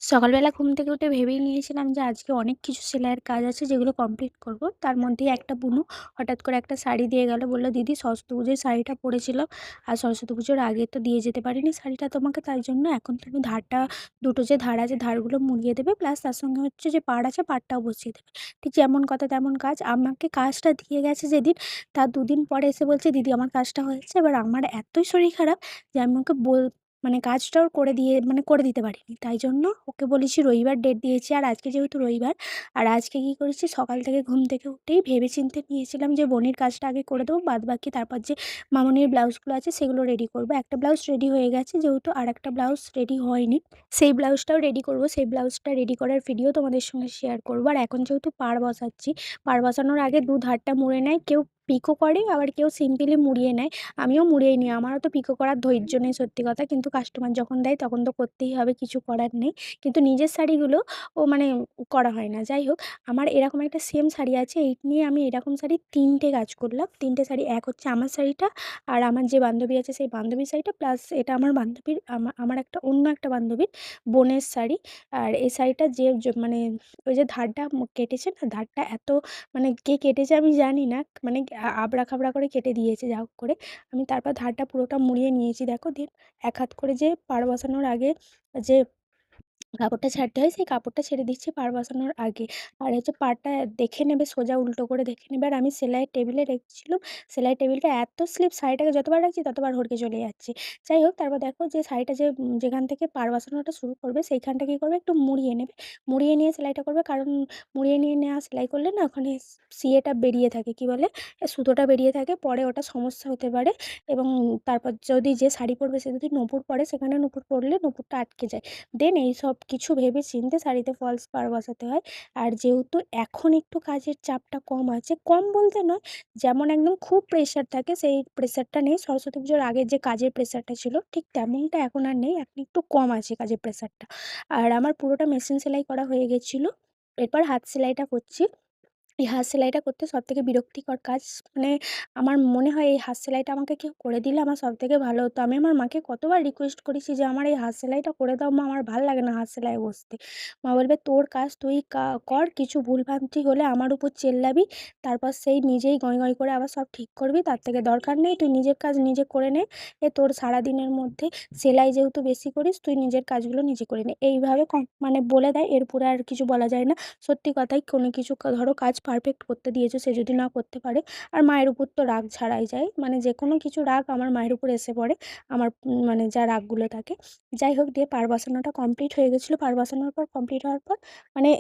সকালবেলা ঘুম থেকে উঠে ভেবেই নিয়েছিলাম যে আজকে অনেক কিছু সেলাইয়ের কাজ আছে যেগুলো কমপ্লিট করব। তার মধ্যেই একটা বুনু হঠাৎ করে একটা শাড়ি দিয়ে গেল। বলল, "দিদি সরস্বতী পুজোয় শাড়িটা পরেছিলাম আর সরস্বতী পুজোর আগে তো দিয়ে যেতে পারিনি শাড়িটা তোমাকে। তাই জন্য এখন তুমি ধারটা দুটো যে ধার আছে ধারগুলো মুড়িয়ে দেবে, প্লাস তার সঙ্গে হচ্ছে যে পাড় আছে পাড়টাও বসিয়ে দেবে।" ঠিক যেমন কথা তেমন কাজ। আমাকে কাজটা দিয়ে গেছে যেদিন, তার দুদিন পরে এসে বলছে, "দিদি আমার কাজটা হয়েছে।" এবার আমার এতই শরীর খারাপ যে আমি ওকে মানে কাজটাও করে দিতে পারিনি। তাই জন্য ওকে বলেছি রবিবার ডেট দিয়েছি। আর আজকে যেহেতু রবিবার, আর আজকে কি করেছি, সকাল থেকে ঘুম থেকে উঠেই ভেবেচিন্তে নিয়েছিলাম যে বোনের কাজটা আগে করে দেবো। বাদবাকি তারপর যে মামনির ব্লাউজগুলো আছে সেগুলো রেডি করব। একটা ব্লাউজ রেডি হয়ে গেছে, যেহেতু আরেকটা ব্লাউজ রেডি হয়নি। সেই ব্লাউজটাও রেডি করব। সেই ব্লাউজটা রেডি করার ভিডিও তোমাদের সঙ্গে শেয়ার করব। আর এখন যেহেতু পাড় বসাচ্ছি, পাড় বসানোর আগে দু ধারটা মুড়ে নেয়। কেউ পিকো করে, আবার কেউ সিম্পলি মুড়িয়ে নেয়। আমিও মুড়িয়ে নিই। আমারও তো পিকো করার ধৈর্য নেই সত্যি কথা। কিন্তু কাস্টমার যখন দেয় তখন তো করতেই হবে, কিছু করার নেই। কিন্তু নিজের শাড়িগুলো মানে করা হয় না। যাই হোক, আমার এরকম একটা সেম শাড়ি আছে। এই নিয়ে আমি এরকম শাড়ি ৩ টে কাজ করলাম। ৩ টে শাড়ি। এক হচ্ছে আমার শাড়িটা, আর আমার যে বান্ধবী আছে সেই বান্ধবীর শাড়িটা, প্লাস এটা আমার বান্ধবীর আমার একটা অন্য একটা বান্ধবীর বোনের শাড়ি। আর এই শাড়িটা মানে ওই যে ধারটা কেটেছে না, ধারটা এত মানে কে কেটেছে আমি জানি না। মানে আবড়া-খাবড়া করে কেটে দিয়েছে যা হোক করে। আমি তারপর ধারটা পুরোটা মুড়িয়ে নিয়েছি দেখো। দিয়ে এক হাত করে যে পাড় বসানোর আগে যে কাপড়টা ছাড়তে হয়, সেই কাপড়টা ছেড়ে দিচ্ছি পাড় বসানোর আগে। আর হচ্ছে পাড়টা দেখে নেবে, সোজা উল্টো করে দেখে নেবে। আর আমি সেলাইয়ের টেবিলে রেখেছিলাম। সেলাইয়ের টেবিলটা এত স্লিপ, শাড়িটাকে যতবার রাখছি ততবার হড়কে চলে যাচ্ছে। যাই হোক, তারপর দেখো যে শাড়িটা যেখান থেকে পাড় বসানোটা শুরু করবে সেইখানটা কী করবে, একটু মুড়িয়ে নেবে। মুড়িয়ে নিয়ে সেলাইটা করবে, কারণ মুড়িয়ে নিয়ে নেওয়া সেলাই করলে না ওখানে সিয়েটা বেরিয়ে থাকে, কী বলে, সুতোটা বেরিয়ে থাকে। পরে ওটা সমস্যা হতে পারে। এবং তারপর যদি যে শাড়ি পরবে সে যদি নূপুর পরে, সেখানে নূপুর পরলে নূপুরটা আটকে যায়। দেন এইসব কিছু ভেবে চিন্তে শাড়িতে ফলস পাড় বসাতে হয়। আর যেহেতু এখন একটু কাজের চাপটা কম আছে, কম বলতে নয়, যেমন একদম খুব প্রেশার থাকে সেই প্রেশারটা নেই। সরস্বতী পুজোর আগের যে কাজের প্রেশারটা ছিল ঠিক তেমনটা এখন আর নেই। এখন একটু কম আছে কাজের প্রেশারটা। আর আমার পুরোটা মেশিন সেলাই করা হয়ে গেছিলো। এরপর হাত সেলাইটা করছি। এই হাত সেলাইটা করতে সবথেকে বিরক্তিকর কাজ, মানে আমার মনে হয় এই হাত সেলাইটা আমাকে কেউ করে দিলে আমার সবথেকে ভালো হতো। আমি আমার মাকে কতবার রিকোয়েস্ট করেছি যে, "আমার এই হাত সেলাইটা করে দাও মা, আমার ভাল লাগে না হাত সেলাইয়ে বসতে।" মা বলবে, "তোর কাজ তুই কর, কিছু ভুলভ্রান্তি হলে আমার উপর চেল্লাবি, তারপর সেই নিজেই গঁয় গঁয় করে আবার সব ঠিক করবি। তার থেকে দরকার নেই, তুই নিজের কাজ নিজে করে নে। তোর সারাদিনের মধ্যে সেলাই যেহেতু বেশি করিস, তুই নিজের কাজগুলো নিজে করে নে।" এইভাবে মানে বলে দেয়। এরপরে আর কিছু বলা যায় না। সত্যি কথাই, কোনো কিছু ধরো কাজ পারফেক্ট করতে দিয়েছো, সে যদি না করতে পারে, আর মায়ের উপর তো রাগ ছাড়াই যায়। মানে যেকোনো কিছু রাগ আমার মায়ের উপর এসে পড়ে, আমার মানে যা রাগগুলো থাকে। যাই হোক, দিয়ে পাড় বসানোটা কমপ্লিট হয়ে গেছিলো। পাড় বসানোর পর, কমপ্লিট হওয়ার পর মানে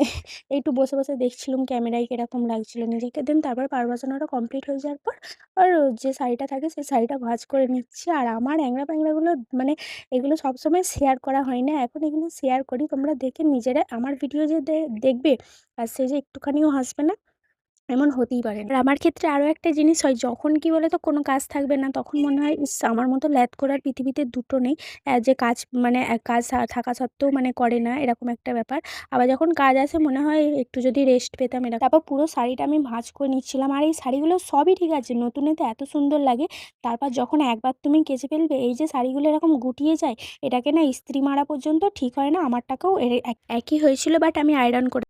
একটু বসে বসে দেখছিলাম ক্যামেরায় কিরকম লাগছিলো নিজেকে। দেন তারপর পাড় বসানোটা কমপ্লিট হয়ে যাওয়ার পর আর যে শাড়িটা থাকে সেই শাড়িটা ভাঁজ করে নিচ্ছি। আর আমার অ্যাংরা প্যাংরাগুলো মানে এগুলো সবসময় শেয়ার করা হয় না, এখন এগুলো শেয়ার করি। তোমরা দেখে নিজেরা আমার ভিডিও যে দেখবে আর সে যে একটুখানিও হাসবে না, এমন হতেই পারে না। আর আমার ক্ষেত্রে আরও একটা জিনিস হয়, যখন কি বলে তো কোনো কাজ থাকবে না, তখন মনে হয় ইস, আমার মতো ল্যাদ করার পৃথিবীতে দুটো নেই। যে কাজ মানে কাজ থাকা সত্ত্বেও মানে করে না, এরকম একটা ব্যাপার। আবার যখন কাজ আসে মনে হয় একটু যদি রেস্ট পেতাম এরকম। তারপর পুরো শাড়িটা আমি ভাঁজ করে নিচ্ছিলাম। আর এই শাড়িগুলো সবই ঠিক আছে, নতুনেতে এত সুন্দর লাগে। তারপর যখন একবার তুমি কেচে ফেলবে, এই যে শাড়িগুলো এরকম গুটিয়ে যায়, এটাকে না ইস্ত্রি মারা পর্যন্ত ঠিক হয় না। আমারটাকেও একই হয়েছিল, বাট আমি আয়রন করে